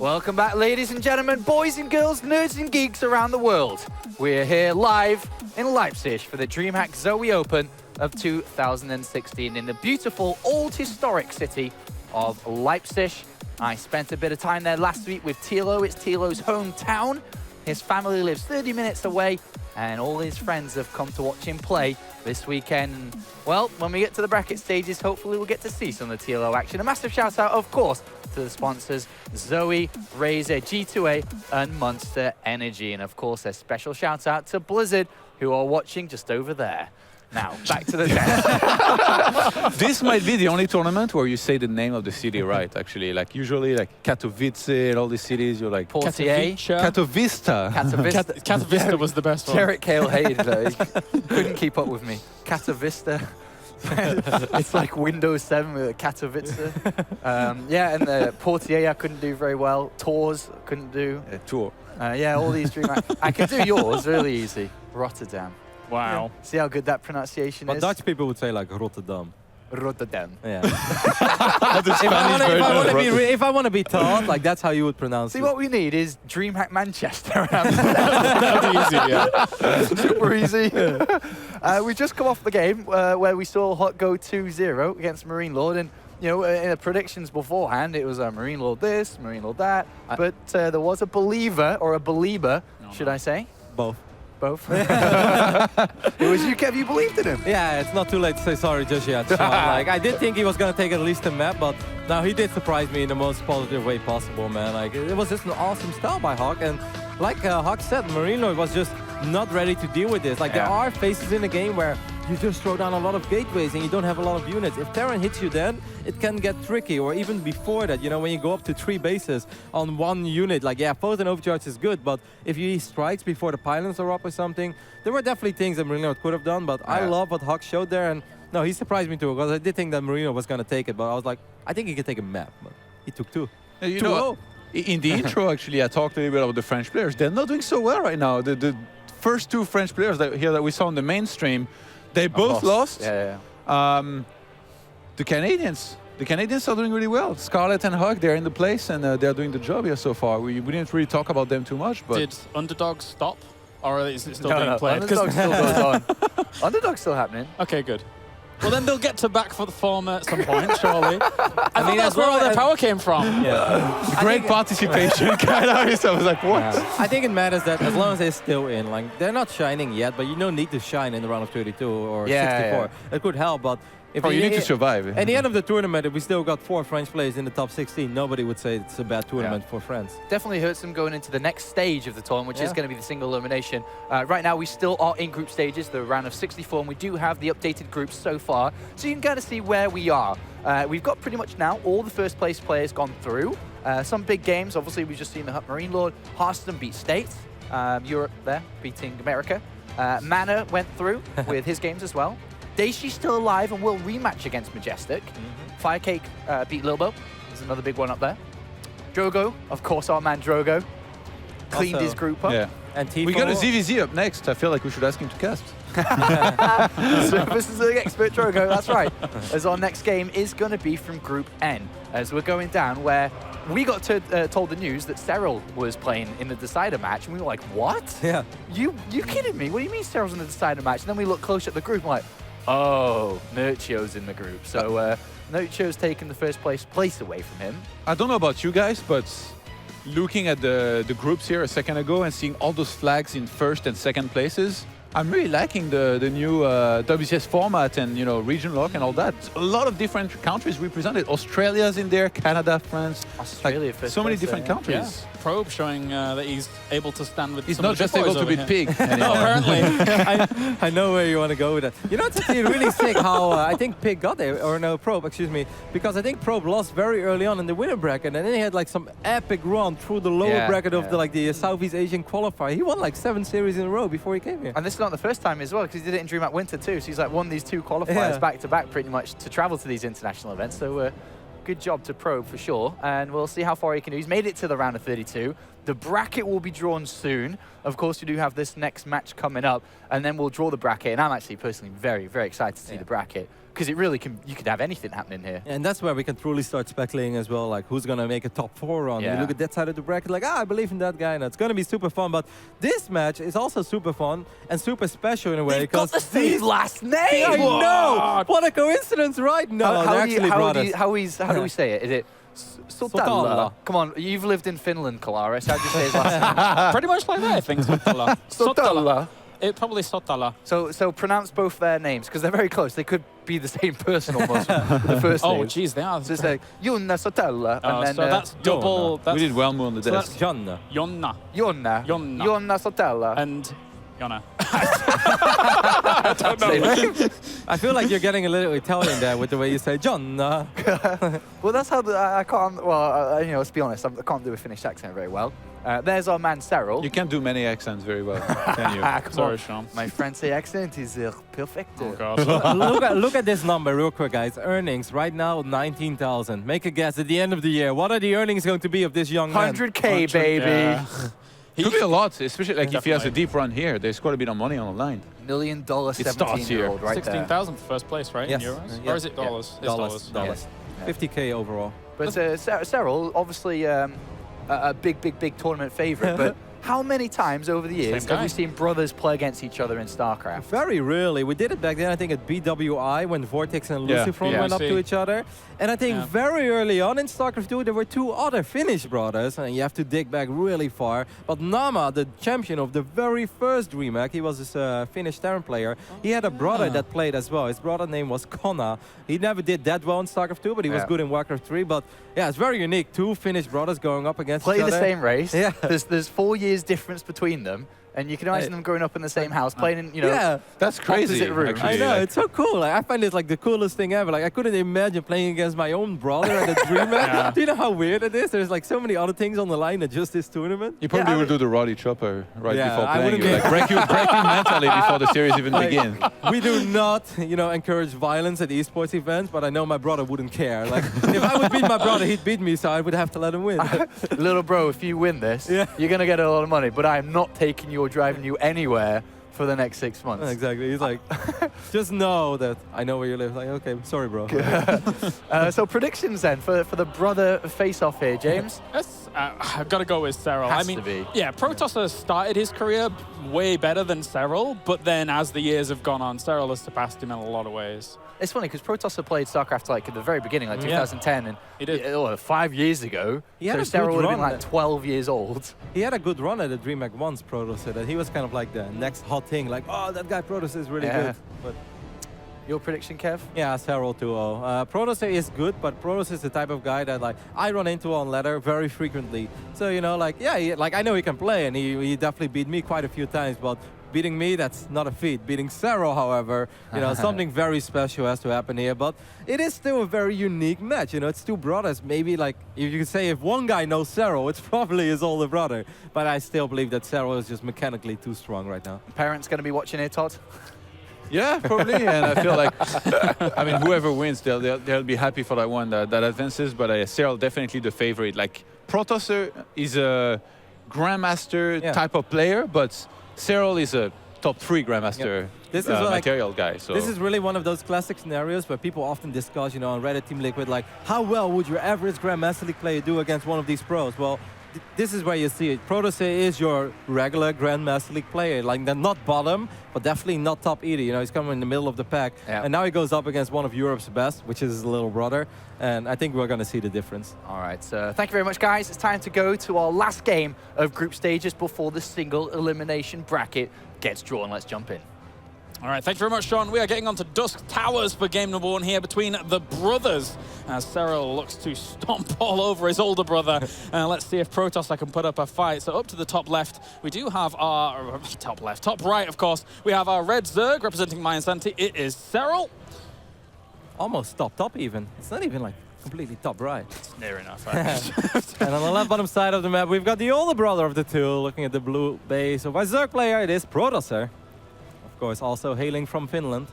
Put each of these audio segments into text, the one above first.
Welcome back, ladies and gentlemen, boys and girls, nerds and geeks around the world. We're here live in Leipzig for the DreamHack Zowie Open of 2016 in the beautiful old historic city of Leipzig. I spent a bit of time there last week with Thilo. It's Thilo's hometown. His family lives 30 minutes away, and all his friends have come to watch him play this weekend. Well, when we get to the bracket stages, hopefully we'll get to see some of the Thilo action. A massive shout out, of course, to the sponsors, Zowie, Razer, G2A, and Monster Energy. And of course, a special shout out to Blizzard, who are watching just over there. Now, back to the deck. This might be the only tournament where you say the name of the city right, actually. Like, usually, like, Katowice and all these cities, you're like... Portier. Katowista. Katowista was the best one. Jarrett Kale hated that. He couldn't keep up with me. Katowista. It's like Windows 7 with Katowice. Yeah, and the Portier I couldn't do very well. Tours couldn't do. Tour. Yeah, all these DreamHack. I could do yours really easy. Rotterdam. Wow. Yeah. See how good that pronunciation But is? Dutch people would say like Rotterdam. Rotterdam. Yeah. If I want to be taught, like that's how you would pronounce it. See, what we need is DreamHack Manchester. That'd be easy, yeah. Super easy. We just come off the game where we saw Hot go 2-0 against Marine Lord, and you know, in the predictions beforehand, it was Marine Lord this, Marine Lord that, but there was a believer, or a believer, should I say? Both. Both. It was you, Kev, you believed in him. Yeah, it's not too late to say sorry just yet. So, like, I did think he was going to take at least a map, but now he did surprise me in the most positive way possible, man. Like, it was just an awesome style by Hawk, and like Hawk said, Marine Lord was just not ready to deal with this. Like, there are phases in the game where you just throw down a lot of gateways and you don't have a lot of units. If Terran hits you then, it can get tricky, or even before that, you know, when you go up to 3 bases on one unit, like, yeah, Photon Overcharge is good, but if you strikes before the pylons are up or something, there were definitely things that Marino could have done, but I love what Hawk showed there, and no, he surprised me too, because I did think that Marino was going to take it, but I was like, I think he could take a map, but he took 2. You know, in the intro, actually, I talked a little bit about the French players. They're not doing so well right now. The first 2 French players that we saw on the mainstream, they both lost. The Canadians are doing really well. Scarlett and Hug, they're in the place, and they're doing the job here so far. We didn't really talk about them too much, but... Did Underdog stop? Or is it still being played? Underdog still goes on. Underdog's still happening. Okay, good. Well, then they'll get back for the form at some point, surely. I mean, that's where all their power came from. Yeah. Great participation, kind of. I was like, what? I think it matters that as long as they're still in, like, they're not shining yet, but you don't need to shine in the round of 32 or 64. It could help, but if you need to survive. At the end of the tournament, if we still got 4 French players in the top 16, nobody would say it's a bad tournament for France. Definitely hurts them going into the next stage of the tournament, which is going to be the single elimination. Right now, we still are in group stages, the round of 64, and we do have the updated groups so far, so you can kind of see where we are. We've got pretty much now all the first place players gone through. Some big games, obviously, we've just seen the Marine Lord. Hearthstone beat State. Europe there, beating America. Mana went through with his games as well. Daishi's still alive and will rematch against Majestic. Firecake beat Lilbo. There's another big one up there. Drogo, of course, our man Drogo, cleaned his group up. Yeah. And Tifo, We got a ZvZ up next. I feel like we should ask him to cast. This is the expert Drogo, that's right. As our next game is going to be from Group N, as we're going down where we got told the news that Serral was playing in the decider match, and we were like, what? Yeah. You kidding me? What do you mean Serral's in the decider match? And then we look closer at the group and we're like, oh, Nurchio's in the group. So Nurchio's taken the first place away from him. I don't know about you guys, but looking at the groups here a second ago and seeing all those flags in first and second places, I'm really liking the new WCS format and, you know, region lock and all that. A lot of different countries represented. Australia's in there, Canada, France. Australia, like, first so many place different there, countries. Yeah. Probe showing that he's able to stand with He's some not of the just big able boys to beat over Pig. here. No, apparently. I know where you want to go with that. You know, it's actually really sick how I think Pig got there, or no, Probe, excuse me, because I think Probe lost very early on in the winner bracket, and then he had like some epic run through the lower bracket of the Southeast Asian qualifier. He won like 7 series in a row before he came here. And this is not the first time as well, because he did it in DreamHack Winter too. So he's like won these 2 qualifiers back to back pretty much to travel to these international events. So good job to Probe for sure, and we'll see how far he can do. He's made it to the round of 32. The bracket will be drawn soon. Of course, we do have this next match coming up, and then we'll draw the bracket. And I'm actually personally very, very excited to see the bracket, because it really can, you could have anything happening here. And that's where we can truly start speculating as well, like who's going to make a top 4 run. Yeah. You look at that side of the bracket, like, I believe in that guy, and it's going to be super fun. But this match is also super fun and super special in a way. They've got the same last name! I know! What a coincidence, right? No, they're actually brothers. How do we say it? Is it Sotala? Sotala. Come on, you've lived in Finland, Kalaris. How do you say his last name? Pretty much like that, I think. Sotala. Sotala. It probably Sotala. So pronounce both their names, because they're very close. They could be the same person almost. The first name. Oh, geez, they are. So it's like Jonna Sotala, and then so that's double. Jonna. That's We did well more on the so desk. that's Jonna. Jonna Jonna. Jonna. Jonna Sotala. and Jonna. I don't know. I feel like you're getting a little Italian there with the way you say Jonna. Well, that's how I can't. Well, you know, let's be honest. I can't do a Finnish accent very well. There's our man Serral. You can't do many accents very well, can you? Come Sorry, on. Sean. My French accent is perfect. Oh, God. look at this number real quick, guys. Earnings right now, 19,000. Make a guess at the end of the year. What are the earnings going to be of this young man? 100K, baby. Yeah. Could be a lot, especially like if he has a Definitely. deep run here. There's quite a bit of money on the line. $1 million It starts here. 17-year-old right there. 16,000 for first place, right? Yes. In euros? Yeah. Or is it dollars? It's dollars. Dollars. 50K overall. But Serral, obviously a big tournament favorite. But how many times over the years Same have guy. we seen brothers play against each other in StarCraft? Very rarely. We did it back then, I think, at BWI when Vortex and Yeah. Lucifron Yeah. went up to each other. And I think Yeah. very early on in StarCraft 2, there were 2 other Finnish brothers, and you have to dig back really far. But Nama, the champion of the very first DreamHack, he was this Finnish Terran player. He had a brother that played as well. His brother name was Konna. He never did that well in StarCraft 2, but he was good in Warcraft 3. But yeah, it's very unique. 2 Finnish brothers going up against Play each the other. same race. Yeah. There's 4 years difference between them, and you can imagine them growing up in the same house, playing in, you know, Yeah. That's crazy. opposite rooms. actually. I know, Like, it's so cool. Like, I find it like the coolest thing ever. Like, I couldn't imagine playing against my own brother at a DreamHack. Do you know how weird it is? There's like so many other things on the line than just this tournament. you probably I would do the Roddy Chopper right Yeah, before I playing. wouldn't You, be- like, break you mentally before the series even begins. We do not, you know, encourage violence at esports events, but I know my brother wouldn't care. Like, if I would beat my brother, he'd beat me, so I would have to let him win. little bro, if you win this, Yeah. you're going to get a lot of money, but I'm not taking you or driving you anywhere for the next 6 months. Exactly. He's like, just know that I know where you live. Like, okay, sorry, bro. So predictions then for the brother face-off here, James? Yes, I've got to go with Serral. Has I mean, to be. yeah, Protosser started his career way better than Serral, but then as the years have gone on, Serral has surpassed him in a lot of ways. It's funny because Protosser played StarCraft like at the very beginning, like Yeah. 2010, and He did. 5 years ago. He had So a Serral good would have been run like there. 12 years old. He had a good run at the DreamHack once, Protosser, that he was kind of like the next hot thing. Like, oh, that guy Protosser is really Yeah. good. But Your prediction, Kev? yeah, Serral 2-0. Protosser is good, but Protosser is the type of guy that like I run into on ladder very frequently. So, you know, like, yeah, like I know he can play, and he definitely beat me quite a few times, but beating me, that's not a feat. Beating Serral, however, you know, something very special has to happen here. But it is still a very unique match. You know, it's 2 brothers. Maybe, like, if you could say if one guy knows Serral, it's probably his older brother. But I still believe that Serral is just mechanically too strong right now. Parents going to be watching here, Todd? Yeah, probably. And I feel like, I mean, whoever wins, they'll be happy for that one that advances. But Serral definitely the favorite. Like, Protosser is a Grandmaster type of player, but Serral is a top 3 Grandmaster This is like- material guy. So This is really one of those classic scenarios where people often discuss, you know, on Reddit Team Liquid, like, how well would your average Grandmaster League player do against one of these pros? Well, this is where you see it. Protosser is your regular Grandmaster League player. Like, they're not bottom, but definitely not top either. You know, he's coming in the middle of the pack. Yeah. And now he goes up against one of Europe's best, which is his little brother. And I think we're going to see the difference. All right, thank you very much, guys. It's time to go to our last game of group stages before the single elimination bracket gets drawn. Let's jump in. All right, thank you very much, Sean. We are getting on to Dusk Towers for game number 1 here between the brothers, as Serral looks to stomp all over his older brother. Let's see if Protosser can put up a fight. So up to the top left, we do have our top right, of course. We have our red Zerg representing my Insanity. It is Serral. Almost top even. It's not even like completely top right. It's near enough. And on the left bottom side of the map, we've got the older brother of the 2, looking at the blue base. So by Zerg player, it is Protosser. Of course, also hailing from Finland.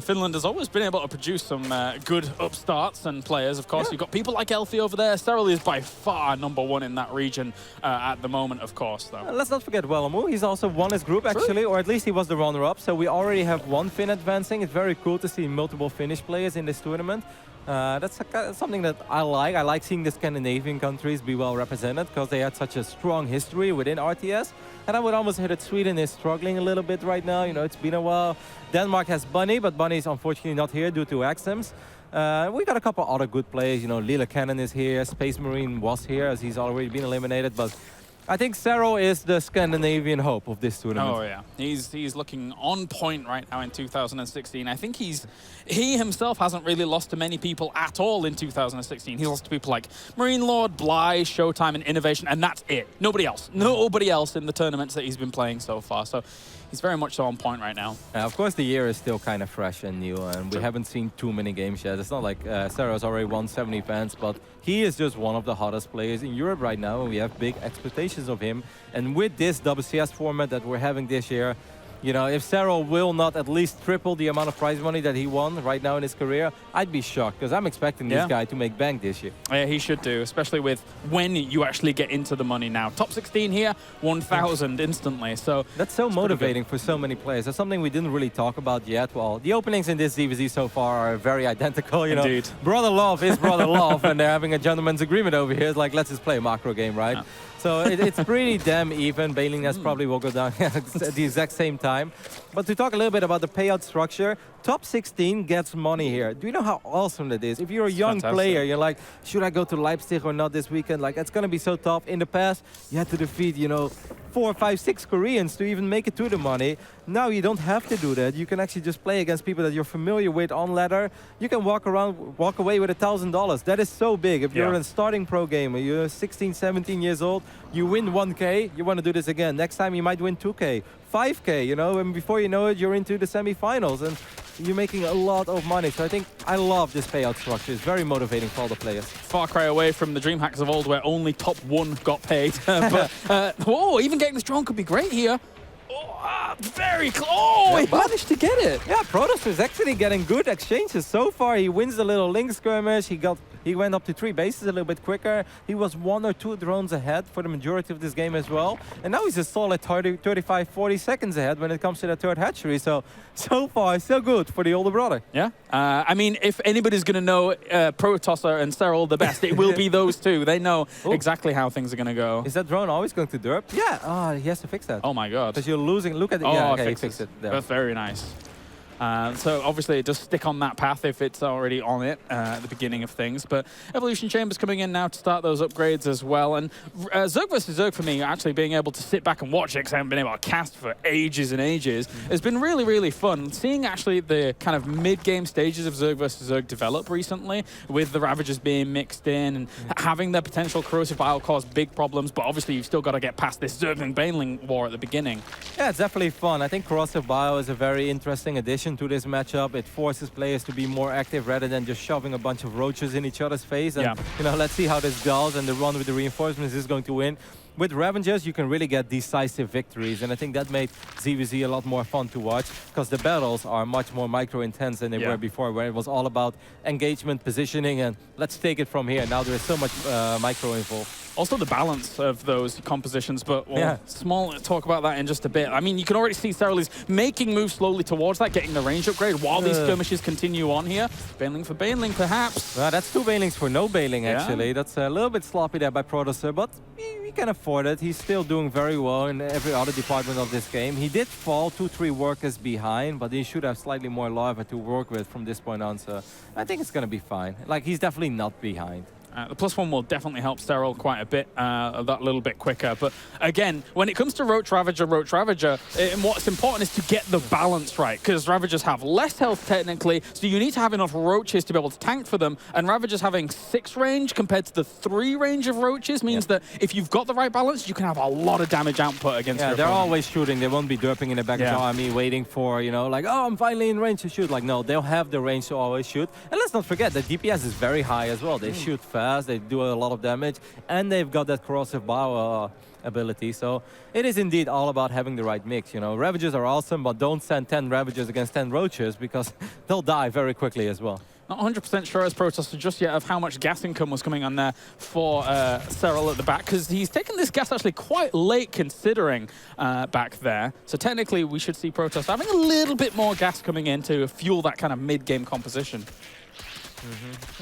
Finland has always been able to produce some good upstarts and players. Of course, you've got people like Elfie over there. Serral is by far #1 in that region at the moment, of course, though. Let's not forget Wellamo. He's also won his group, actually, or at least he was the runner-up. So we already have one Finn advancing. It's very cool to see multiple Finnish players in this tournament. That's something that I like. I like seeing the Scandinavian countries be well represented because they had such a strong history within RTS. And I would almost say that Sweden is struggling a little bit right now. You know, it's been a while. Denmark has Bunny, but Bunny is unfortunately not here due to exams. We got a couple other good players. You know, Lila Cannon is here. Space Marine was here as he's already been eliminated. But I think Serral is the Scandinavian hope of this tournament. Oh yeah, he's looking on point right now in 2016. I think he himself hasn't really lost to many people at all in 2016. He lost to people like Marine Lord, Bly, Showtime, and Innovation, and that's it. Nobody else. Nobody else in the tournaments that he's been playing so far. So he's very much so on point right now. Of course, the year is still kind of fresh and new, and we haven't seen too many games yet. It's not like Serral's already won 70 events, but he is just one of the hottest players in Europe right now, and we have big expectations of him. And with this WCS format that we're having this year, you know, if Serral will not at least triple the amount of prize money that he won right now in his career, I'd be shocked, because I'm expecting this guy to make bank this year. Yeah, he should do, especially with when you actually get into the money now. Top 16 here, 1,000 instantly. So that's so motivating for so many players. That's something we didn't really talk about yet. Well, the openings in this ZvZ so far are very identical. You know, brother love is brother love, and they're having a gentleman's agreement over here. It's like, let's just play a macro game, right? Yeah. So it's pretty damn even. Bailing Nest probably will go down at the exact same time. But to talk a little bit about the payout structure, top 16 gets money here. Do you know how awesome that is? If you're a young player, you're like, should I go to Leipzig or not this weekend? Like, it's going to be so tough. In the past, you had to defeat, you know, 4, 5, 6 Koreans to even make it to the money. Now you don't have to do that. You can actually just play against people that you're familiar with on ladder. You can walk away with $1,000. That is so big. If you're a starting pro gamer, you're 16, 17 years old, you win 1K, you want to do this again. Next time you might win 2K, 5K, you know, and before you know it, you're into the semifinals and you're making a lot of money. So I think I love this payout structure. It's very motivating for all the players. Far cry away from the DreamHacks of old where only top 1 got paid. But, whoa, even getting this drone could be great here. Very close. Oh, he managed to get it. Yeah, Protosser is actually getting good exchanges so far. He wins the little link skirmish. He went up to 3 bases a little bit quicker. He was 1 or 2 drones ahead for the majority of this game as well. And now he's a solid 35, 40 seconds ahead when it comes to the 3rd hatchery. So far, so good for the older brother. Yeah. I mean, if anybody's going to know Protosser and Serral the best, it will be those two. They know exactly how things are going to go. Is that drone always going to derp? Yeah. Oh, he has to fix that. Oh, my God. Because you're losing. Look at it. Oh, yeah, okay, he fixed it. There. That's very nice. So obviously it does stick on that path if it's already on it at the beginning of things. But Evolution Chamber's coming in now to start those upgrades as well. And Zerg vs. Zerg for me, actually being able to sit back and watch it, because I haven't been able to cast for ages and ages, has been really, really fun. Seeing actually the kind of mid-game stages of Zerg vs. Zerg develop recently, with the Ravagers being mixed in and having their potential corrosive bile cause big problems, but obviously you've still got to get past this Zerg and Baneling war at the beginning. Yeah, it's definitely fun. I think corrosive bile is a very interesting addition to this matchup. It forces players to be more active rather than just shoving a bunch of roaches in each other's face. And you know, let's see how this goes. And the run with the reinforcements is going to win. With Ravengers, you can really get decisive victories, and I think that made ZvZ a lot more fun to watch, because the battles are much more micro-intense than they were before, where it was all about engagement, positioning, and let's take it from here. Now there is so much micro involved. Also the balance of those compositions, but small talk about that in just a bit. I mean, you can already see Serral is making moves slowly towards that, getting the range upgrade while these skirmishes continue on here. Baneling for Baneling, perhaps. That's 2 Banelings for no Baneling, actually. That's a little bit sloppy there by Protosser, but we can afford it. He's still doing very well in every other department of this game. He did fall 2-3 workers behind, but he should have slightly more lava to work with from this point on, so I think it's going to be fine. Like, he's definitely not behind. The +1 will definitely help Serral quite a bit, that little bit quicker. But again, when it comes to Roach Ravager, and what's important is to get the balance right, because Ravagers have less health technically, so you need to have enough Roaches to be able to tank for them. And Ravagers having 6 range compared to the 3 range of Roaches means that if you've got the right balance, you can have a lot of damage output against your they're opponent. always shooting. They won't be derping in the back of the army waiting for, you know, like, oh, I'm finally in range to shoot. Like, no, they'll have the range to always shoot. And let's not forget that DPS is very high as well. They shoot fast. fast, they do a lot of damage, and they've got that corrosive bow ability. So it is indeed all about having the right mix. You know, Ravagers are awesome, but don't send 10 Ravagers against 10 Roaches because they'll die very quickly as well. Not 100% sure as Protosser just yet of how much gas income was coming on there for Serral at the back, because he's taken this gas actually quite late considering back there. So technically we should see Protosser having a little bit more gas coming in to fuel that kind of mid-game composition.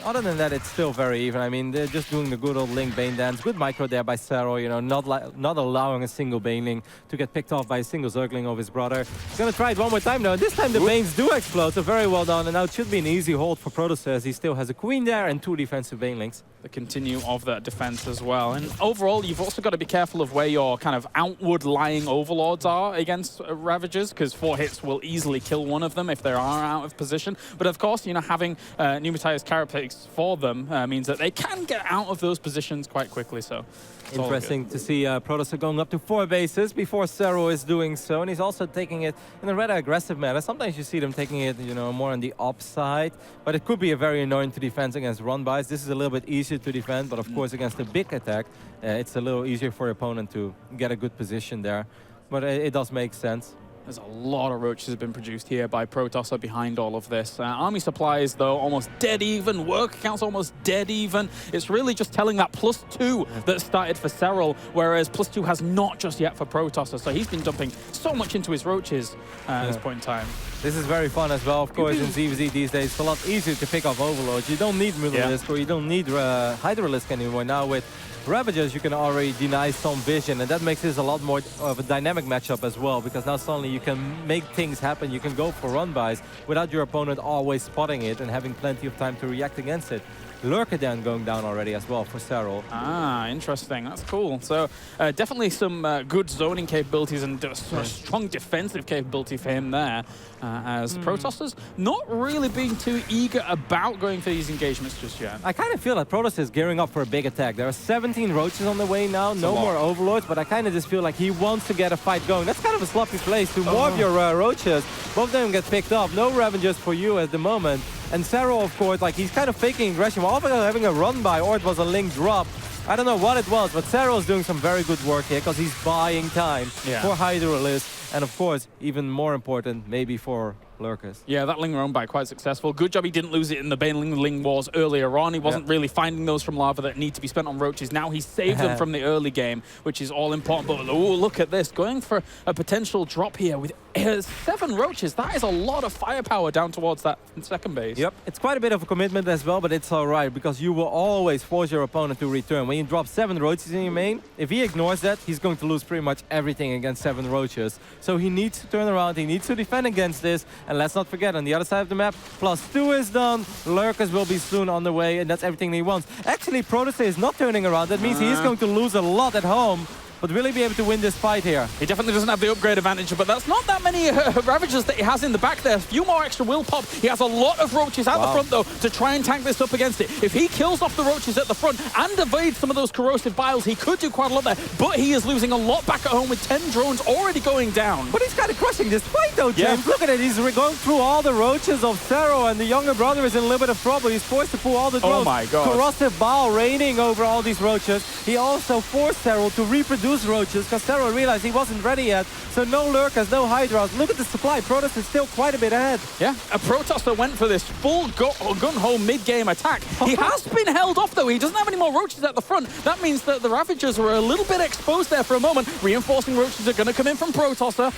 Other than that, it's still very even. I mean, they're just doing the good old Link Bane dance. Good micro there by Serral, you know, not allowing a single Baneling to get picked off by a single Zergling of his brother. He's gonna try it one more time though. This time the Banes do explode, so very well done. And now it should be an easy hold for Protosser as he still has a Queen there and 2 defensive Banelings. The continue of that defense as well. And overall, you've also got to be careful of where your kind of outward lying overlords are against Ravagers, because 4 hits will easily kill one of them if they are out of position. But of course, you know, having Pneumatize Carapace for them means that they can get out of those positions quite quickly. So interesting to see Protosser going up to 4 bases before Serral is doing so, and he's also taking it in a rather aggressive manner. Sometimes you see them taking it, you know, more on the op side, but it could be a very annoying to defend against run-bys. This is a little bit easier to defend, but of course against a big attack, it's a little easier for your opponent to get a good position there. But it does make sense. There's a lot of roaches have been produced here by Protosser behind all of this. Army supplies, though, almost dead even. Work accounts almost dead even. It's really just telling that +2 that started for Serral, whereas +2 has not just yet for Protosser. So he's been dumping so much into his roaches at this point in time. This is very fun as well. Of course, in ZvZ these days, it's a lot easier to pick off Overlords. You don't need Mutalisk or you don't need Hydralisk anymore. Now with Ravagers, you can already deny some vision, and that makes this a lot more of a dynamic matchup as well, because now suddenly you can make things happen. You can go for run-bys without your opponent always spotting it and having plenty of time to react against it. Lurker then going down already as well for Serral. Ah, interesting. That's cool. So definitely some good zoning capabilities and strong defensive capability for him there, as Protosser's not really being too eager about going for these engagements just yet. I kind of feel that Protosser is gearing up for a big attack. There are 17 Roaches on the way now, no more Overlords, but I kind of just feel like he wants to get a fight going. That's kind of a sloppy place to warp your Roaches. Both of them get picked up. No Ravagers for you at the moment. And Serral, of course, like he's kind of faking aggression while having a run-by, or it was a link drop. I don't know what it was, but Serral is doing some very good work here because he's buying time for Hydralisk. And of course, even more important, maybe for Lurkers. Yeah, that Ling run by quite successful. Good job he didn't lose it in the Baneling Ling wars earlier on. He wasn't really finding those from lava that need to be spent on roaches. Now he saved them from the early game, which is all important. But oh, look at this. Going for a potential drop here with 7 roaches. That is a lot of firepower down towards that second base. Yep, it's quite a bit of a commitment as well, but it's all right because you will always force your opponent to return. When you drop 7 roaches in your main, if he ignores that, he's going to lose pretty much everything against 7 roaches. So he needs to turn around, he needs to defend against this, and let's not forget, on the other side of the map, +2 is done, Lurkers will be soon on the way, and that's everything he wants. Actually, Protosser is not turning around, that means he's going to lose a lot at home. But will he be able to win this fight here? He definitely doesn't have the upgrade advantage, but that's not that many Ravagers that he has in the back there. A few more extra will pop. He has a lot of roaches out the front, though, to try and tank this up against it. If he kills off the roaches at the front and evades some of those corrosive biles, he could do quite a lot there. But he is losing a lot back at home with 10 drones already going down. But he's kind of crushing this fight, though, James. Look at it. He's going through all the roaches of Serral, and the younger brother is in a little bit of trouble. He's forced to pull all the drones. Oh, my God. Corrosive bile raining over all these roaches. He also forced Serral to reproduce roaches, because Serral realized he wasn't ready yet, so no Lurkers, no Hydras. Look at the supply. Protosser is still quite a bit ahead. Yeah, a Protosser went for this full gun-ho mid-game attack. He has been held off, though. He doesn't have any more roaches at the front. That means that the Ravagers were a little bit exposed there for a moment. Reinforcing roaches are going to come in from Protosser.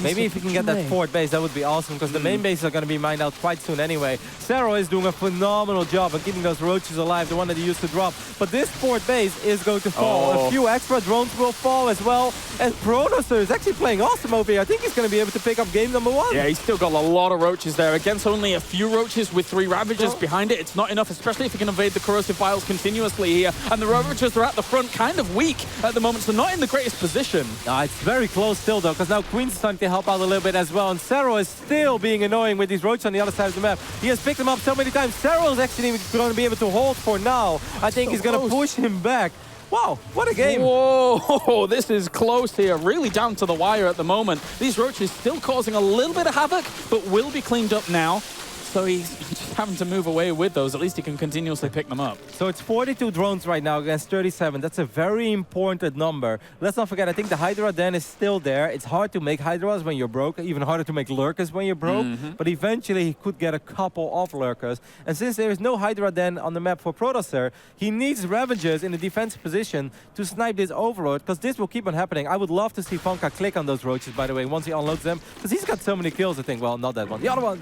Maybe if you can get that 4th base, that would be awesome, because the main bases are going to be mined out quite soon anyway. Serral is doing a phenomenal job of keeping those roaches alive, the one that he used to drop. But this 4th base is going to fall. A few extra drones will fall as well. And Protosser is actually playing awesome over here. I think he's going to be able to pick up game number 1. Yeah, he's still got a lot of roaches there. Against only a few roaches with 3 Ravagers behind it, it's not enough, especially if he can evade the corrosive biles continuously here. And the Ravagers are at the front, kind of weak at the moment, so not in the greatest position. It's very close still, though, because now Queen's starting to help out a little bit as well, and Serral is still being annoying with these roaches on the other side of the map. He has picked them up so many times. Serral is actually going to be able to hold for now. I think he's going to push him back. Wow, what a game. Whoa, this is close here. Really down to the wire at the moment. These roaches still causing a little bit of havoc, but will be cleaned up now. So he's just having to move away with those. At least he can continuously pick them up. So it's 42 drones right now against 37. That's a very important number. Let's not forget, I think the Hydra Den is still there. It's hard to make Hydras when you're broke, even harder to make Lurkers when you're broke. But eventually he could get a couple of Lurkers. And since there is no Hydra Den on the map for Protosser, he needs Ravagers in a defensive position to snipe this Overlord, because this will keep on happening. I would love to see Fonka click on those roaches, by the way, once he unloads them, because he's got so many kills, I think. Well, not that one. The other one.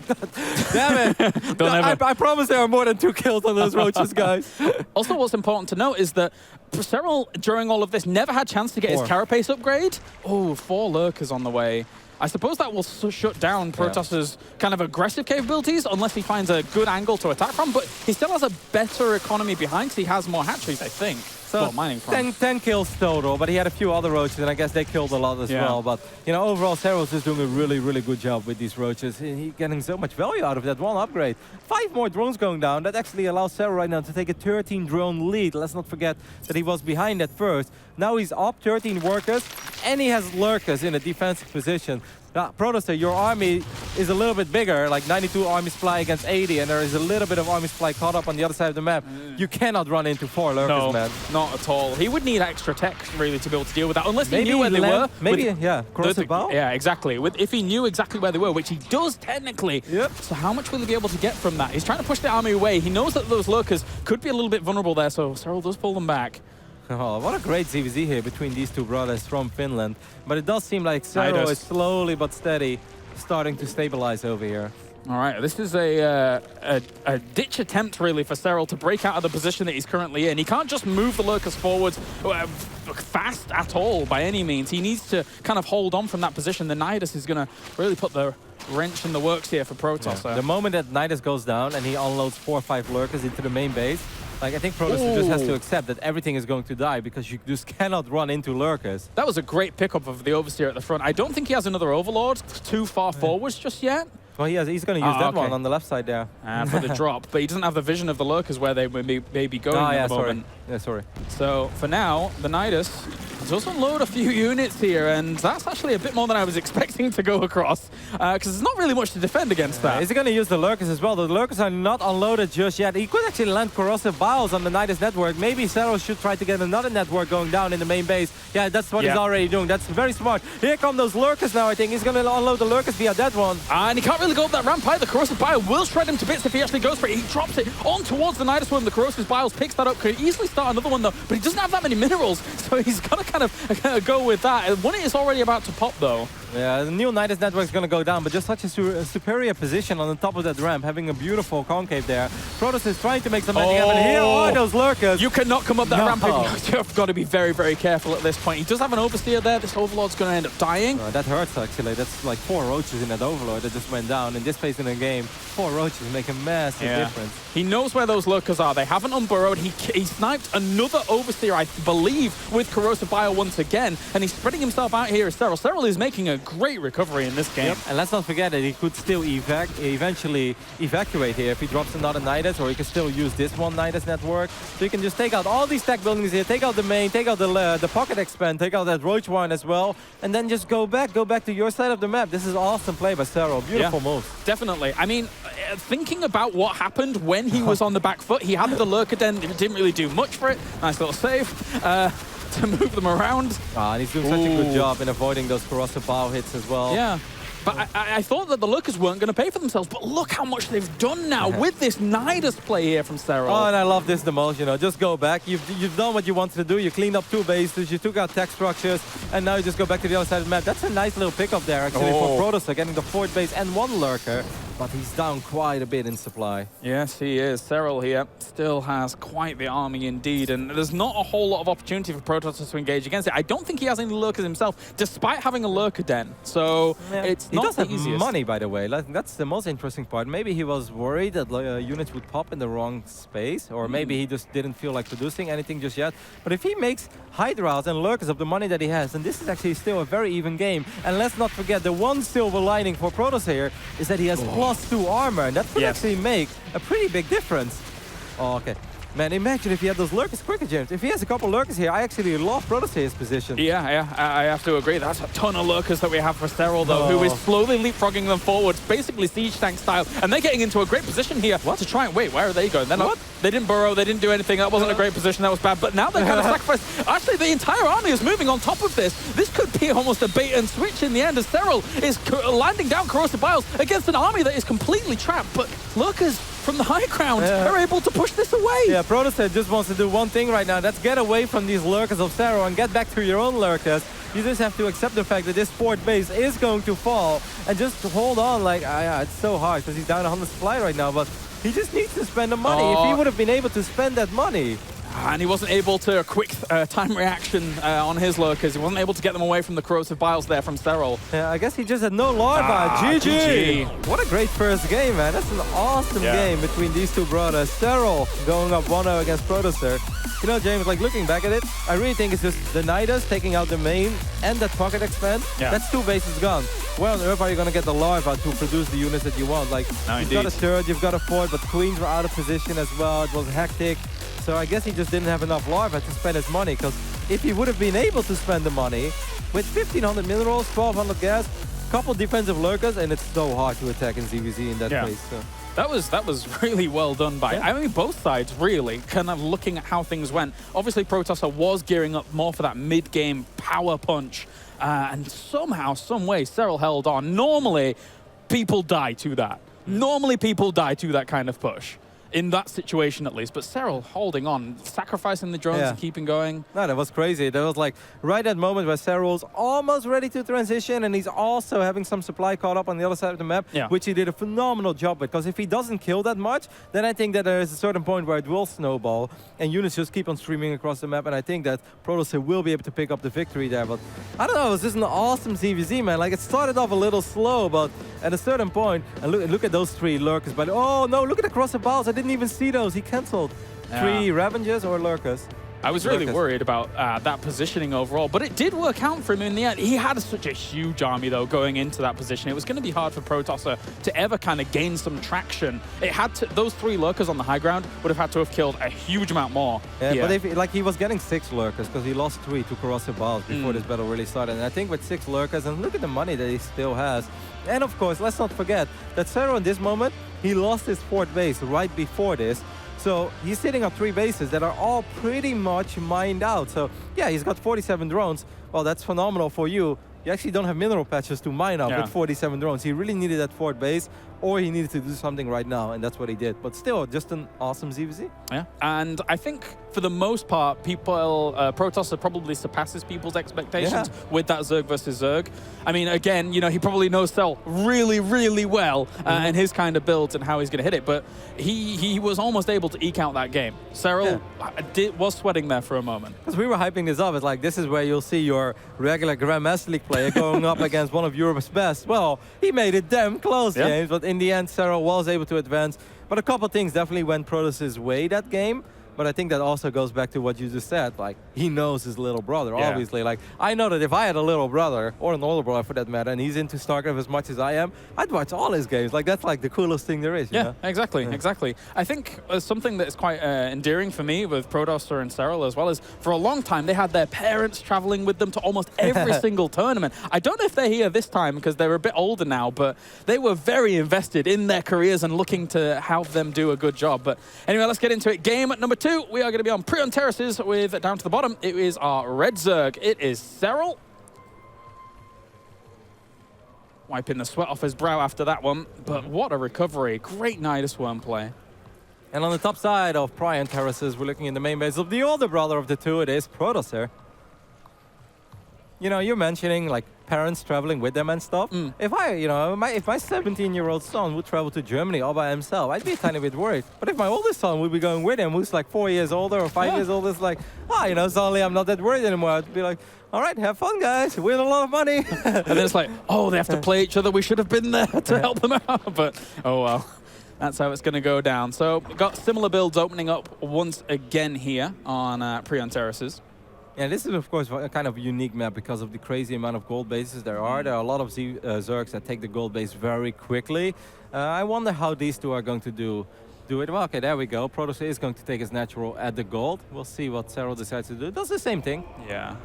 Damn it. I promise there are more than 2 kills on those roaches, guys. Also, what's important to note is that Serral, during all of this, never had a chance to get his carapace upgrade. Oh, 4 Lurkers on the way. I suppose that will shut down Protosser's kind of aggressive capabilities unless he finds a good angle to attack from, but he still has a better economy behind because he has more hatcheries, I think. So mining from. 10 kills total, but he had a few other roaches, and I guess they killed a lot as well. But, you know, overall, Serral's is doing a really, really good job with these roaches. He's getting so much value out of that one upgrade. 5 more drones going down. That actually allows Serral right now to take a 13 drone lead. Let's not forget that he was behind at first. Now he's up 13 workers, and he has Lurkers in a defensive position. Now, Protosser, your army is a little bit bigger, like 92 army supply against 80, and there is a little bit of army supply caught up on the other side of the map. You cannot run into 4 Lurkers, man. Not at all. He would need extra tech, really, to be able to deal with that, unless he knew where they were. Maybe, yeah, cross the bow? Yeah, exactly. If he knew exactly where they were, which he does technically. Yep. So how much will he be able to get from that? He's trying to push the army away. He knows that those Lurkers could be a little bit vulnerable there, so Serral does pull them back. Oh, what a great ZvZ here between these 2 brothers from Finland. But it does seem like Serral is slowly but steady starting to stabilize over here. All right, this is a ditch attempt, really, for Serral to break out of the position that he's currently in. He can't just move the Lurkers forwards fast at all, by any means. He needs to kind of hold on from that position. The Nidus is going to really put the wrench in the works here for Protosser. Yeah. The moment that Nidus goes down and he unloads 4 or 5 Lurkers into the main base, like, I think Protosser just has to accept that everything is going to die because you just cannot run into Lurkers. That was a great pickup of the Overseer at the front. I don't think he has another Overlord too far forwards just yet. Well, he's going to use that one on the left side there. For the drop, but he doesn't have the vision of the Lurkers where they may be going at the moment. Yeah, sorry. So, for now, the Nidus does unload a few units here, and that's actually a bit more than I was expecting to go across, because there's not really much to defend against that. Is he going to use the Lurkers as well? The Lurkers are not unloaded just yet. He could actually land corrosive biles on the Nidus network. Maybe Serral should try to get another network going down in the main base. Yeah, that's what he's already doing. That's very smart. Here come those Lurkers now, I think. He's going to unload the Lurkers via that one. And he can't really go up that ramp either. The corrosive bile will shred him to bits if he actually goes for it. He drops it on towards the Nidus one. The corrosive biles picks that up. Could easily start another one, though, but he doesn't have that many minerals, so he's got to kind of go with that. One is already about to pop, though. Yeah, the new Nidus network is going to go down, but just such a superior position on the top of that ramp, having a beautiful concave there. Protosser is trying to make some magic happen. Here are those Lurkers. You cannot come up that ramp. You've got to be very, very careful at this point. He does have an Overseer there. This Overlord's going to end up dying. That hurts, actually. That's like 4 roaches in that Overlord that just went down. In this phase in the game, 4 roaches make a massive difference. He knows where those Lurkers are. They haven't unburrowed. He sniped another Overseer, I believe, with corrosive bile once again, and he's spreading himself out here as Serral. Serral is making a great recovery in this game. Yep. And let's not forget that he could still eventually evacuate here if he drops another Nidus, or he can still use this one Nidus network. So you can just take out all these tech buildings here, take out the main, take out the pocket expand, take out that roach one as well, and then just go back to your side of the map. This is awesome play by Serral. Beautiful move. Definitely. I mean, thinking about what happened when he was on the back foot, he had the Lurker Den, it didn't really do much for it. Nice little save. To move them around. And he's doing such a good job in avoiding those corrosive bow hits as well. Yeah. But I thought that the Lurkers weren't going to pay for themselves, but look how much they've done now with this Nidus play here from Serral. Oh, and I love this the most, you know, just go back. You've done what you wanted to do. You cleaned up 2 bases, you took out tech structures, and now you just go back to the other side of the map. That's a nice little pickup there, actually, for Protosser, getting the 4th base and 1 Lurker. But he's down quite a bit in supply. Yes, he is. Serral here still has quite the army indeed, and there's not a whole lot of opportunity for Protosser to engage against it. I don't think he has any Lurkers himself, despite having a Lurker Den. So it's not the easiest. He does have money, by the way. That's the most interesting part. Maybe he was worried that units would pop in the wrong space, or maybe he just didn't feel like producing anything just yet. But if he makes Hydras and Lurkers of the money that he has, then this is actually still a very even game. And let's not forget, the one silver lining for Protosser here is that he has +2 armor, and that could actually make a pretty big difference. Oh, okay. Man, imagine if he had those lurkers quicker, James. If he has a couple lurkers here, I actually love Protosser's position. Yeah, I have to agree. That's a ton of lurkers that we have for Serral, though, who is slowly leapfrogging them forwards, basically siege tank style. And they're getting into a great position here to try and wait. Where are they going? They're not. They didn't burrow. They didn't do anything. That wasn't a great position. That was bad. But now they're going to sacrifice. Actually, the entire army is moving on top of this. This could be almost a bait and switch in the end, as Serral is landing down corrosive biles against an army that is completely trapped. But lurkers from the high ground are able to push this away. Yeah, Protosser just wants to do one thing right now. That's get away from these lurkers of Serral and get back to your own lurkers. You just have to accept the fact that this fort base is going to fall and just hold on. Like, yeah, it's so hard because he's down 100 supply right now, but he just needs to spend the money. If he would have been able to spend that money. And he wasn't able to quick time reaction on his lurkers. He wasn't able to get them away from the corrosive biles there from Serral. Yeah, I guess he just had no larva. GG. What a great first game, man. That's an awesome game between these two brothers. Serral going up 1-0 against Protosser. You know, James, like looking back at it, I really think it's just the Nidus taking out the main and that pocket expand. Yeah. That's 2 bases gone. Where on earth are you going to get the larva to produce the units that you want? Like, you've got a third, you've got a fourth, but queens were out of position as well. It was hectic. So I guess he just didn't have enough larva to spend his money, because if he would have been able to spend the money with 1,500 minerals, 1,200 gas, couple defensive lurkers, and it's so hard to attack in ZvZ in that place. So. That was really well done by, I mean, both sides really, kind of looking at how things went. Obviously, Protosser was gearing up more for that mid-game power punch, and somehow, some way, Serral held on. Normally, people die to that. Normally, people die to that kind of push. In that situation, at least. But Serral holding on, sacrificing the drones and keeping going. No, that was crazy. That was like right at the moment where Serral's almost ready to transition, and he's also having some supply caught up on the other side of the map, which he did a phenomenal job with. Because if he doesn't kill that much, then I think that there is a certain point where it will snowball, and units just keep on streaming across the map. And I think that Protosser will be able to pick up the victory there. But I don't know, it was just an awesome ZvZ, man. Like, it started off a little slow, but at a certain point, and look at those 3 lurkers. But oh no, look at the crossing balls. I didn't even see those. He cancelled 3 Ravengers or lurkers. I was really worried about that positioning overall, but it did work out for him in the end. He had such a huge army, though, going into that position. It was going to be hard for Protosser to ever kind of gain some traction. It had to, those 3 lurkers on the high ground would have had to have killed a huge amount more. Yeah, but if, like, he was getting 6 lurkers because he lost 3 to corrosive biles before this battle really started. And I think with 6 lurkers, and look at the money that he still has. And of course, let's not forget that Serral in this moment, he lost his 4th base right before this. So he's sitting on 3 bases that are all pretty much mined out. So yeah, he's got 47 drones. Well, that's phenomenal for you. You actually don't have mineral patches to mine up with 47 drones. He really needed that 4th base, or he needed to do something right now, and that's what he did. But still, just an awesome ZvZ. Yeah, and I think for the most part, people, Protosser probably surpasses people's expectations with that Zerg versus Zerg. I mean, again, you know, he probably knows Cell really, really well and his kind of builds and how he's going to hit it, but he was almost able to eke out that game. Serral was sweating there for a moment. Because we were hyping this up. It's like, this is where you'll see your regular Grandmaster League player going up against one of Europe's best. Well, he made it damn close, James, but in the end, Serral was able to advance. But a couple things definitely went Protosser's way that game. But I think that also goes back to what you just said. Like, he knows his little brother, obviously. Like, I know that if I had a little brother, or an older brother for that matter, and he's into StarCraft as much as I am, I'd watch all his games. Like, that's like the coolest thing there is, you know? Exactly. I think something that's quite endearing for me with Protosser and Serral as well is, for a long time, they had their parents traveling with them to almost every single tournament. I don't know if they're here this time because they're a bit older now, but they were very invested in their careers and looking to help them do a good job. But anyway, let's get into it. Game number 2. We are going to be on Prion Terraces with, down to the bottom, it is our red Zerg. It is Serral. Wiping the sweat off his brow after that one. But what a recovery. Great Nidus Worm play. And on the top side of Prion Terraces, we're looking in the main base of the older brother of the two. It is Protosser. You know, you're mentioning like parents traveling with them and stuff. If I, you know, if my 17-year-old son would travel to Germany all by himself, I'd be a tiny bit worried. But if my oldest son would be going with him, who's like 4 years older or 5 years older, it's like, you know, suddenly I'm not that worried anymore. I'd be like, all right, have fun, guys. Win a lot of money. And then it's like, oh, they have to play each other. We should have been there to help them out. But, oh, well. That's how it's going to go down. So, we've got similar builds opening up once again here on Prion Terraces. Yeah, this is, of course, a kind of unique map because of the crazy amount of gold bases there are. There are a lot of Zergs that take the gold base very quickly. I wonder how these two are going to do do it. Well, okay, there we go. Protosser is going to take his natural at the gold. We'll see what Serral decides to do. Does the same thing. Yeah.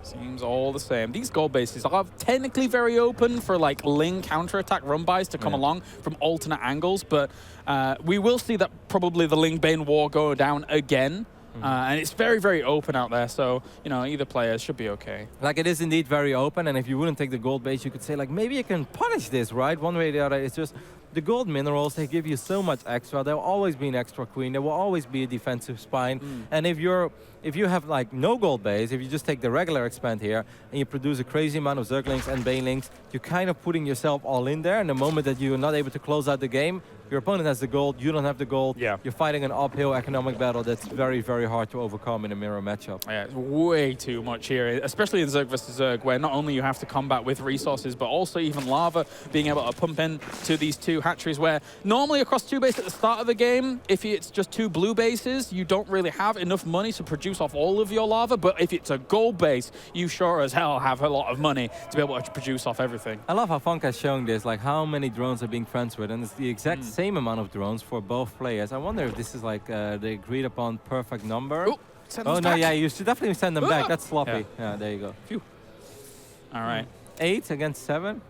Seems all the same. These gold bases are technically very open for like Ling counter-attack run-bys to come along from alternate angles, but we will see that probably the Ling Bane war go down again. And it's very, very open out there, so, you know, either player should be okay. Like, it is indeed very open, and if you wouldn't take the gold base, you could say, like, maybe you can punish this, right? One way or the other. It's just the gold minerals, they give you so much extra. There will always be an extra queen. There will always be a defensive spine. And if you have, like, no gold base, if you just take the regular expand here, and you produce a crazy amount of Zerglings and Banelings, you're kind of putting yourself all in there, and the moment that you're not able to close out the game, your opponent has the gold, you don't have the gold. Yeah. You're fighting an uphill economic battle that's very, very hard to overcome in a mirror matchup. Yeah, it's way too much here, especially in Zerg versus Zerg, where not only you have to combat with resources, but also even lava, being able to pump in to these two hatcheries, where normally across two bases at the start of the game, if it's just two blue bases, you don't really have enough money to produce off all of your lava, but if it's a gold base, you sure as hell have a lot of money to be able to produce off everything. I love how Funk has shown this, like how many drones are being transferred, and it's the exact same amount of drones for both players. I wonder if this is like the agreed upon perfect number. Oh, no, back. yeah, you should definitely send them back. That's sloppy. Yeah, there you go. Phew. All right. 8 against 7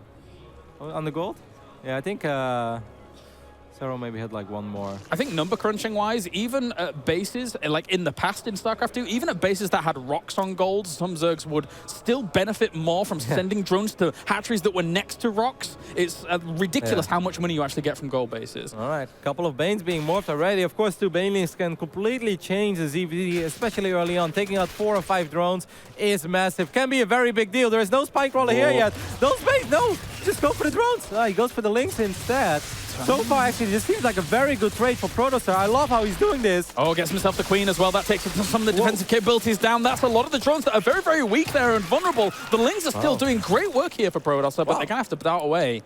on the gold. Yeah, I think Serral maybe had like one more. I think number crunching wise, even at bases, like in the past in StarCraft 2, even at bases that had rocks on gold, some Zergs would still benefit more from sending drones to hatcheries that were next to rocks. It's ridiculous how much money you actually get from gold bases. All right, couple of Banes being morphed already. Of course, two Banelings can completely change the ZvZ, especially early on. Taking out 4 or 5 drones is massive. Can be a very big deal. There is no spine crawler here yet. Those Banes, no, just go for the drones. He goes for the Lynx instead. So far, actually, this seems like a very good trade for Protosser. I love how he's doing this. Oh, gets himself the Queen as well. That takes some of the defensive capabilities down. That's a lot of the drones that are very, very weak there and vulnerable. The Lings are still doing great work here for Protosser, but they're going to have to put out away.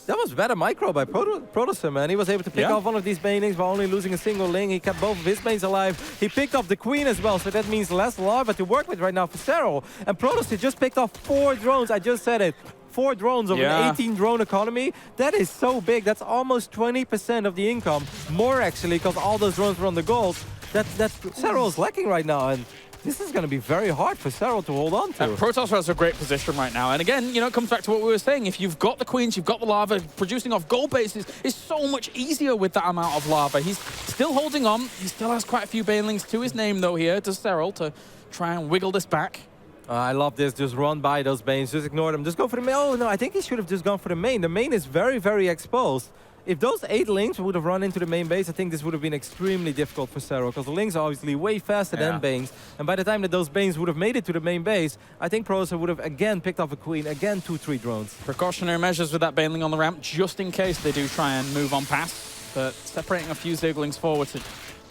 That was better micro by Protosser, man. He was able to pick off one of these Banelings while only losing a single Ling. He kept both of his Banes alive. He picked off the Queen as well, so that means less lava to work with right now for Serral. And Protosser just picked off 4 drones. I just said it. 4 drones of an 18 drone economy. That is so big. That's almost 20% of the income. More actually, because all those drones were on the gold. That Serral is lacking right now. And this is going to be very hard for Serral to hold on to. Protosser has a great position right now. And again, you know, it comes back to what we were saying. If you've got the Queens, you've got the lava, producing off gold bases is so much easier with that amount of lava. He's still holding on. He still has quite a few Banelings to his name, though, here to Serral to try and wiggle this back. I love this. Just run by those Banes. Just ignore them. Just go for the main. Oh, no, I think he should have just gone for the main. The main is very, very exposed. If those 8 Lings would have run into the main base, I think this would have been extremely difficult for Serral, because the Lings are obviously way faster than Banes. And by the time that those Banes would have made it to the main base, I think Protosser would have again picked off a Queen, again 2-3 drones. Precautionary measures with that Baneling on the ramp, just in case they do try and move on past. But separating a few Zerglings forward to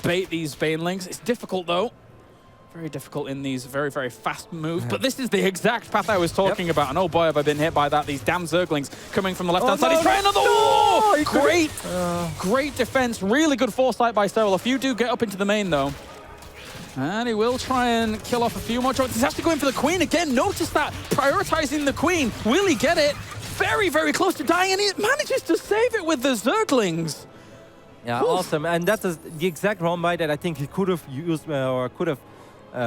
bait these Banelings. It's difficult, though. Very difficult in these very, very fast moves. But this is the exact path I was talking about. And oh boy, have I been hit by that. These damn Zerglings coming from the left-hand side. He's trying another great defense. Really good foresight by Serral. A few do get up into the main, though. And he will try and kill off a few more drones. He's actually going for the Queen again. Notice that. Prioritizing the Queen. Will he get it? Very, very close to dying. And he manages to save it with the Zerglings. Yeah, awesome. And that's the exact run by that I think he could have used or could have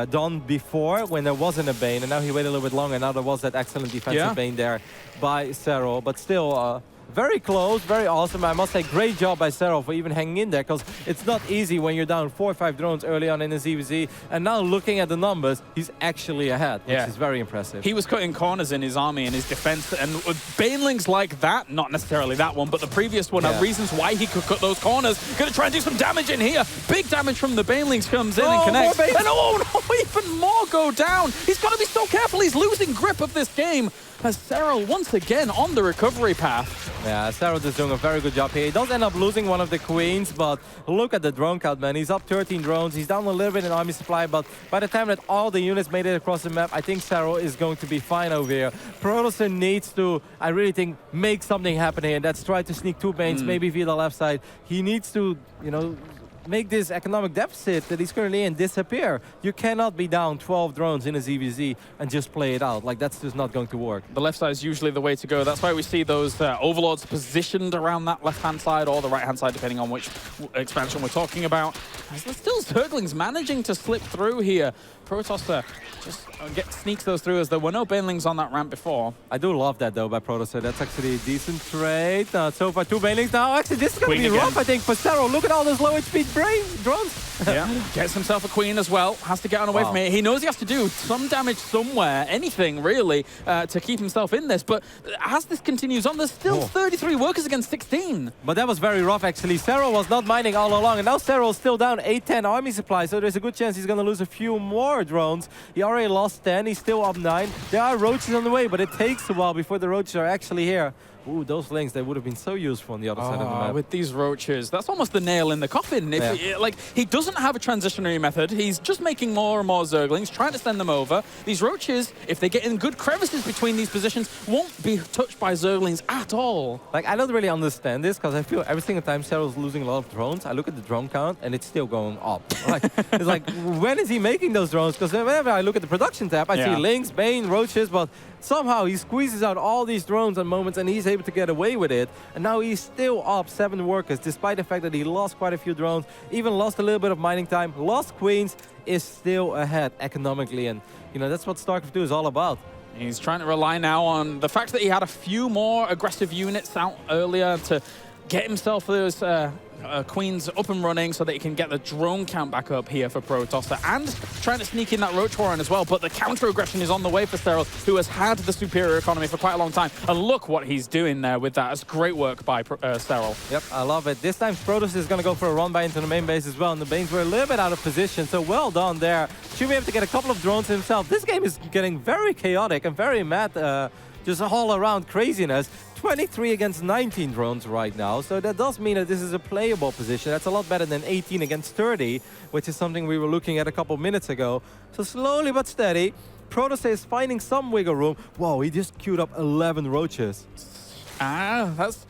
done before when there wasn't a Bane, and now he waited a little bit longer. Now there was that excellent defensive Bane there by Serral, but still very close, very awesome. I must say, great job by Serral for even hanging in there, because it's not easy when you're down 4 or 5 drones early on in the ZvZ. And now looking at the numbers, he's actually ahead, which is very impressive. He was cutting corners in his army and his defense, and Banelings like that, not necessarily that one, but the previous one, are reasons why he could cut those corners. Gonna try and do some damage in here. Big damage from the Banelings comes in and connects. And oh no, even more go down. He's got to be so careful. He's losing grip of this game. As Serral once again on the recovery path. Yeah, Serral is doing a very good job here. He does end up losing one of the Queens, but look at the drone count, man. He's up 13 drones. He's down a little bit in army supply, but by the time that all the units made it across the map, I think Serral is going to be fine over here. Protosser needs to, I really think, make something happen here, and that's try to sneak 2 Banes, maybe via the left side. He needs to, you know, make this economic deficit that he's currently in disappear. You cannot be down 12 drones in a ZvZ and just play it out. Like, that's just not going to work. The left side is usually the way to go. That's why we see those overlords positioned around that left-hand side or the right-hand side, depending on which expansion we're talking about. As there's still Zerglings managing to slip through here. Protosser just sneaks those through as there were no banelings on that ramp before. I do love that though by Protosser. That's actually a decent trade. So far 2 banelings now. Actually, this is going to be rough, I think, for Serral. Look at all those low HP drones. Yeah, gets himself a queen as well. Has to get on away from it. He knows he has to do some damage somewhere, anything really, to keep himself in this. But as this continues on, there's still 33 workers against 16. But that was very rough, actually. Serral was not mining all along, and now Serral's still down 8-10 army supply, so there's a good chance he's going to lose a few more drones. He already lost 10. He's still up 9. There are roaches on the way, but it takes a while before the roaches are actually here. Ooh, those links, they would have been so useful on the other side of the map. With these roaches, that's almost the nail in the coffin. Like, he doesn't have a transitionary method. He's just making more and more Zerglings, trying to send them over. These roaches, if they get in good crevices between these positions, won't be touched by Zerglings at all. Like, I don't really understand this, because I feel every single time Serral's losing a lot of drones, I look at the drone count, and it's still going up. Like, it's like, when is he making those drones? Because whenever I look at the production tab, I see links, Bane, roaches, but somehow he squeezes out all these drones at moments, and he's able to get away with it. And now he's still up 7 workers, despite the fact that he lost quite a few drones, even lost a little bit of mining time, lost queens, is still ahead economically. And, you know, that's what StarCraft 2 is all about. He's trying to rely now on the fact that he had a few more aggressive units out earlier to get himself those queens up and running so that he can get the drone count back up here for Protosser, and trying to sneak in that Roach Warren as well. But the counter-aggression is on the way for Serral, who has had the superior economy for quite a long time. And look what he's doing there with that. It's great work by Serral. Yep, I love it. This time Protosser is going to go for a run by into the main base as well, and the Banes were a little bit out of position, so well done there. Should be able to get a couple of drones himself. This game is getting very chaotic and very mad, just all around craziness. 23 against 19 drones right now, so that does mean that this is a playable position. That's a lot better than 18 against 30, which is something we were looking at a couple minutes ago. So slowly but steady, Protosser is finding some wiggle room. Whoa, he just queued up 11 roaches. That's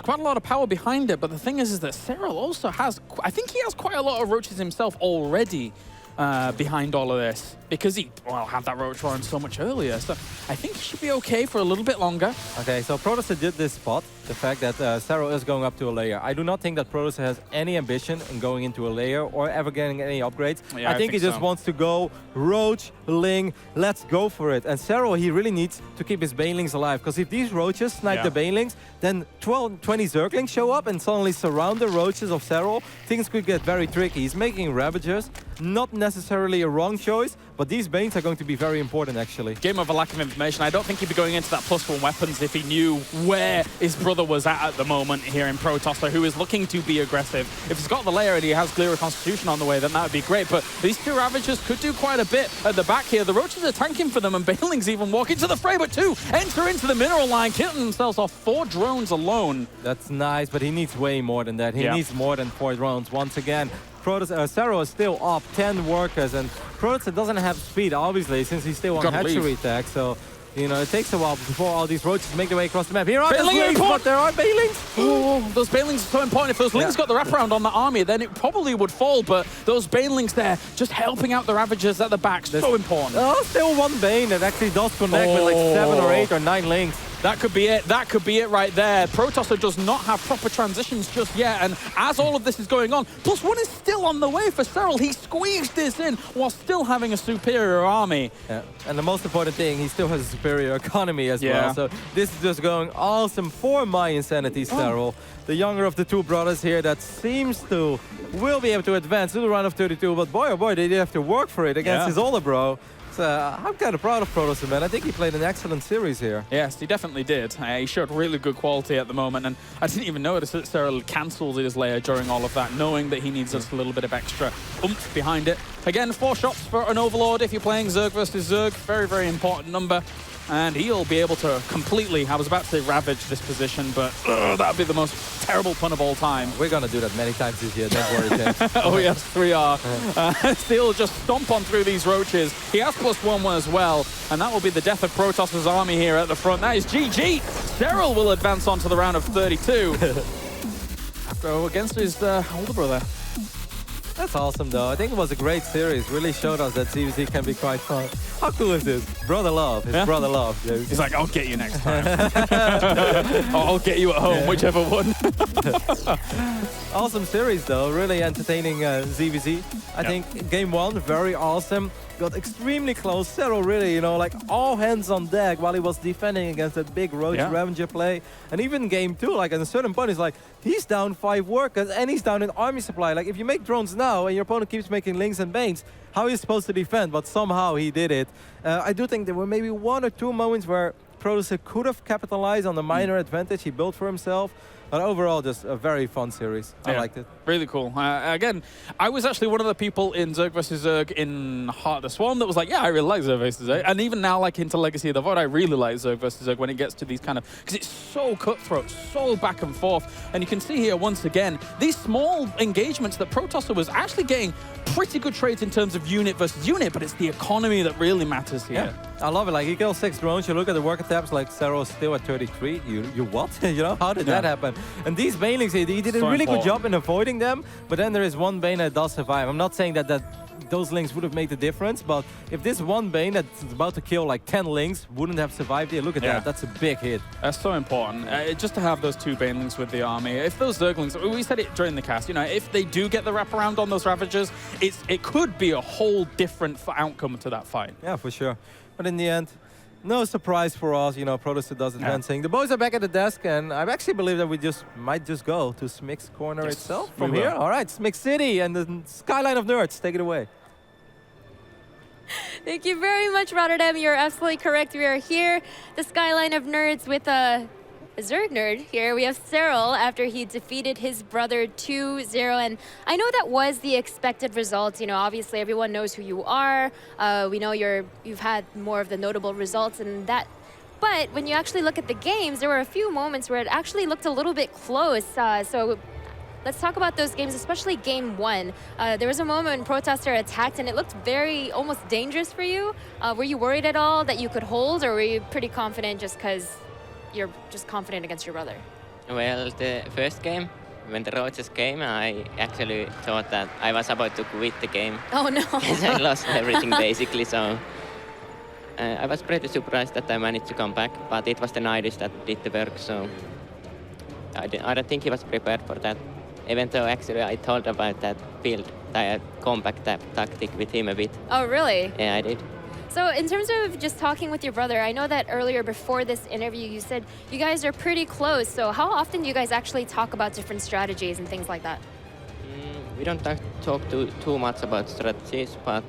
quite a lot of power behind it, but the thing is that Serral also has, I think he has quite a lot of roaches himself already behind all of this, because he had that Roach Warren so much earlier. So I think he should be okay for a little bit longer. Okay, so Protosser did this spot, the fact that Serral is going up to a layer. I do not think that Protosser has any ambition in going into a layer or ever getting any upgrades. Yeah, I think he just wants to go Roach, Ling, let's go for it. And Serral, he really needs to keep his Banelings alive, because if these roaches snipe the Banelings, then 20 Zerglings show up and suddenly surround the roaches of Serral. Things could get very tricky. He's making Ravagers, not necessarily a wrong choice, but these Banes are going to be very important, actually. Game of a lack of information. I don't think he'd be going into that +1 weapons if he knew where his brother was at the moment here in Protosser, who is looking to be aggressive. If he's got the layer and he has Clear Constitution on the way, then that would be great. But these two Ravagers could do quite a bit at the back here. The Roaches are tanking for them, and Banelings even walk into the fray, but 2 enter into the mineral line, killing themselves off 4 drones alone. That's nice, but he needs way more than that. He needs more than 4 drones. Once again, Serral is still up 10 workers, and Protosser doesn't have speed, obviously, since he's still on hatchery tag. So, you know, it takes a while before all these roaches make their way across the map. Here are the Lings, but there are Banelings. Oh, those Banelings are so important. If those Lings got the wraparound on the army, then it probably would fall. But those Banelings there, just helping out the Ravagers at the back, so important. Oh, still one Bane that actually does connect with like 7 or 8 or 9 Lings. That could be it. That could be it right there. Protosser does not have proper transitions just yet. And as all of this is going on, +1 is still on the way for Serral. He squeezed this in while still having a superior army. Yeah. And the most important thing, he still has a superior economy as well. So this is just going awesome for my insanity, Serral. The younger of the 2 brothers here that seems to will be able to advance to the round of 32. But boy, oh boy, they did have to work for it against his older bro. I'm kind of proud of Protosser, man. I think he played an excellent series here. Yes, he definitely did. He showed really good quality at the moment, and I didn't even notice that Serral cancelled his layer during all of that, knowing that he needs just a little bit of extra oomph behind it. Again, 4 shots for an Overlord if you're playing Zerg versus Zerg. Very, very important number. And he'll be able to completely, I was about to say ravage this position, but that would be the most terrible pun of all time. We're going to do that many times this year, don't worry, Tim. Oh yes, we are. Still just stomp on through these roaches. He has +1 as well, and that will be the death of Protosser's army here at the front. That is GG. Serral will advance on to the round of 32. After against his older brother. That's awesome, though. I think it was a great series. Really showed us that ZvZ can be quite fun. How cool is this? Brother love. It's brother love. Dude. He's like, I'll get you next time. I'll get you at home, whichever one. Awesome series, though. Really entertaining ZvZ. I think game one, very awesome. Got extremely close. Serral really, you know, like all hands on deck while he was defending against that big Roach Ravager play. And even game two, like at a certain point, it's like he's down 5 workers and he's down an army supply. Like if you make drones now and your opponent keeps making links and banes, how are you supposed to defend? But somehow he did it. I do think there were maybe 1 or 2 moments where Protosser could have capitalized on the minor advantage he built for himself. But overall, just a very fun series. I liked it. Really cool. Again, I was actually one of the people in ZvZ in Heart of the Swarm that was like, yeah, I really like ZvZ. And even now, like into Legacy of the Void, I really like ZvZ when it gets to these kind of, because it's so cutthroat, so back and forth. And you can see here once again, these small engagements that Protosser was actually getting pretty good trades in terms of unit versus unit, but it's the economy that really matters here. Yeah. I love it. Like, he kills 6 drones. You look at the worker tabs, like Serral's still at 33. You what? You know, how did that happen? And these banelings, he did a really good job in avoiding them, but then there is one bane that does survive. I'm not saying that those links would have made the difference, but if this one bane that's about to kill like 10 links wouldn't have survived here, look at that. That's a big hit. That's so important. Just to have those 2 banelings with the army. If those Zerglings, we said it during the cast, you know, if they do get the wraparound on those Ravagers, it could be a whole different outcome to that fight. Yeah, for sure. But in the end, no surprise for us, you know, Protosser does advancing. The boys are back at the desk, and I actually believe that we might just go to Smix's corner itself from here. All right, Smix City and the skyline of nerds. Take it away. Thank you very much, Rotterdam. You're absolutely correct. We are here, the skyline of nerds, with a Zerg nerd here. We have Serral after he defeated his brother 2-0. And I know that was the expected result. You know, obviously everyone knows who you are. We know you've had more of the notable results and that. But when you actually look at the games, there were a few moments where it actually looked a little bit close. So let's talk about those games, especially game 1. There was a moment when Protosser attacked and it looked very almost dangerous for you. Were you worried at all that you could hold, or were you pretty confident just because you're just confident against your brother? Well, the first game, when the Roaches came, I actually thought that I was about to quit the game. Oh no! Because I lost everything basically, so I was pretty surprised that I managed to come back, but it was the Irish that did the work, so I don't think he was prepared for that. Even though actually I told about that build, that compact tactic with him a bit. Oh really? Yeah, I did. So in terms of just talking with your brother, I know that earlier before this interview you said you guys are pretty close. So how often do you guys actually talk about different strategies and things like that? We don't talk too much about strategies, but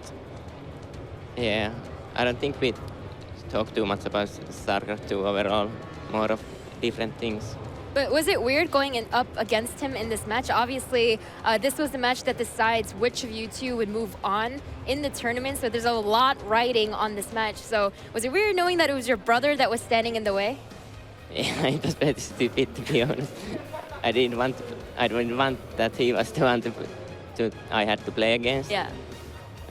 yeah, I don't think we talk too much about StarCraft 2 overall, more of different things. But was it weird going up against him in this match? Obviously, this was the match that decides which of you two would move on in the tournament, so there's a lot riding on this match. So was it weird knowing that it was your brother that was standing in the way? Yeah, it was pretty stupid, to be honest. I didn't want that he was the one I had to play against. Yeah.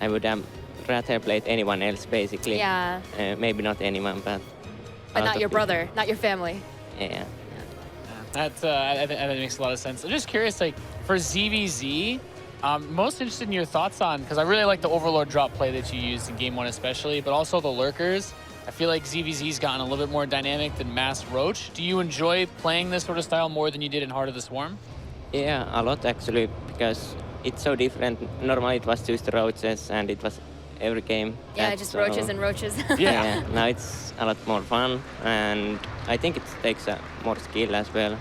I would have rather played anyone else, basically. Yeah. Maybe not anyone, but... But not your brother, not your family. Yeah. That's, I think that makes a lot of sense. I'm just curious, like, for ZvZ, most interested in your thoughts on, because I really like the Overlord drop play that you used in Game 1 especially, but also the Lurkers. I feel like ZvZ's gotten a little bit more dynamic than Mass Roach. Do you enjoy playing this sort of style more than you did in Heart of the Swarm? Yeah, a lot actually, because it's so different. Normally it was just Roaches and it was every game. Yeah, just roaches and roaches. Yeah, now it's a lot more fun, and I think it takes more skill as well.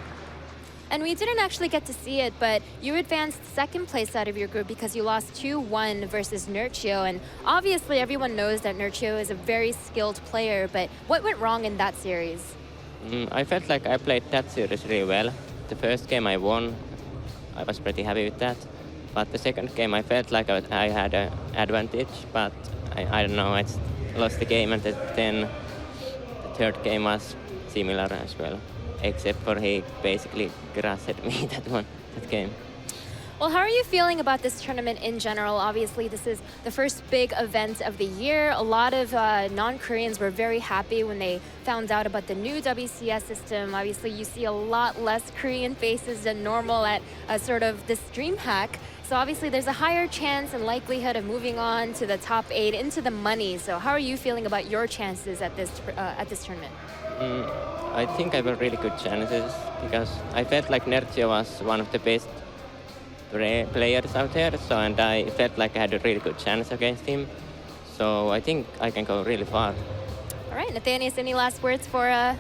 And we didn't actually get to see it, but you advanced second place out of your group because you lost 2-1 versus Nurchio. And obviously everyone knows that Nurchio is a very skilled player, but what went wrong in that series? I felt like I played that series really well. The first game I won, I was pretty happy with that. But the second game I felt like I had an advantage, but I don't know, I just lost the game, and then the third game was similar as well. Except for he basically crushed me that game. Well, how are you feeling about this tournament in general? Obviously, this is the first big event of the year. A lot of non-Koreans were very happy when they found out about the new WCS system. Obviously, you see a lot less Korean faces than normal at sort of this DreamHack. So obviously there's a higher chance and likelihood of moving on to the top 8 into the money. So how are you feeling about your chances at this tournament? I think I have really good chances because I felt like Nertio was one of the best players out there, so and I felt like I had a really good chance against him. So I think I can go really far. All right, Nathanius, any last words for our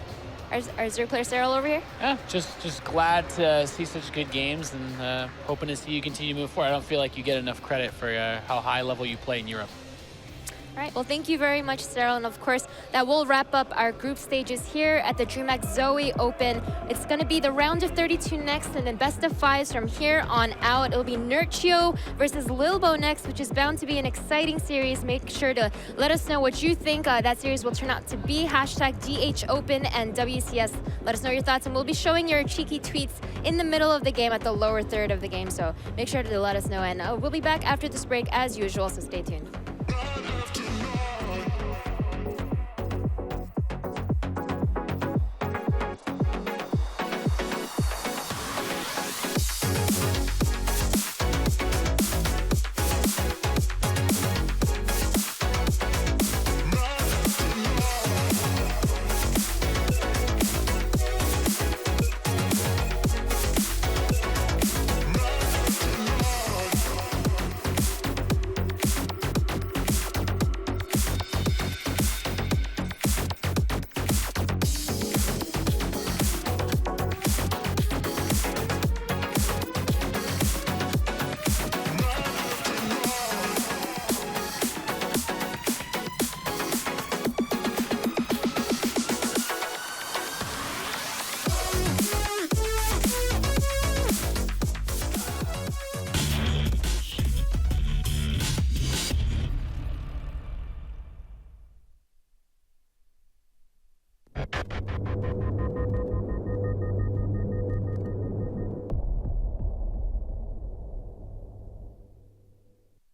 Zerg player Serral over here? Yeah, just glad to see such good games and hoping to see you continue to move forward. I don't feel like you get enough credit for how high level you play in Europe. All right, well, thank you very much, Serral. And of course, that will wrap up our group stages here at the DreamHack Zowie Open. It's going to be the round of 32 next, and then best of 5s from here on out. It'll be Nertio versus Lilbo next, which is bound to be an exciting series. Make sure to let us know what you think that series will turn out to be. Hashtag DHOpen and WCS. Let us know your thoughts, and we'll be showing your cheeky tweets in the middle of the game at the lower third of the game. So make sure to let us know, and we'll be back after this break as usual, so stay tuned.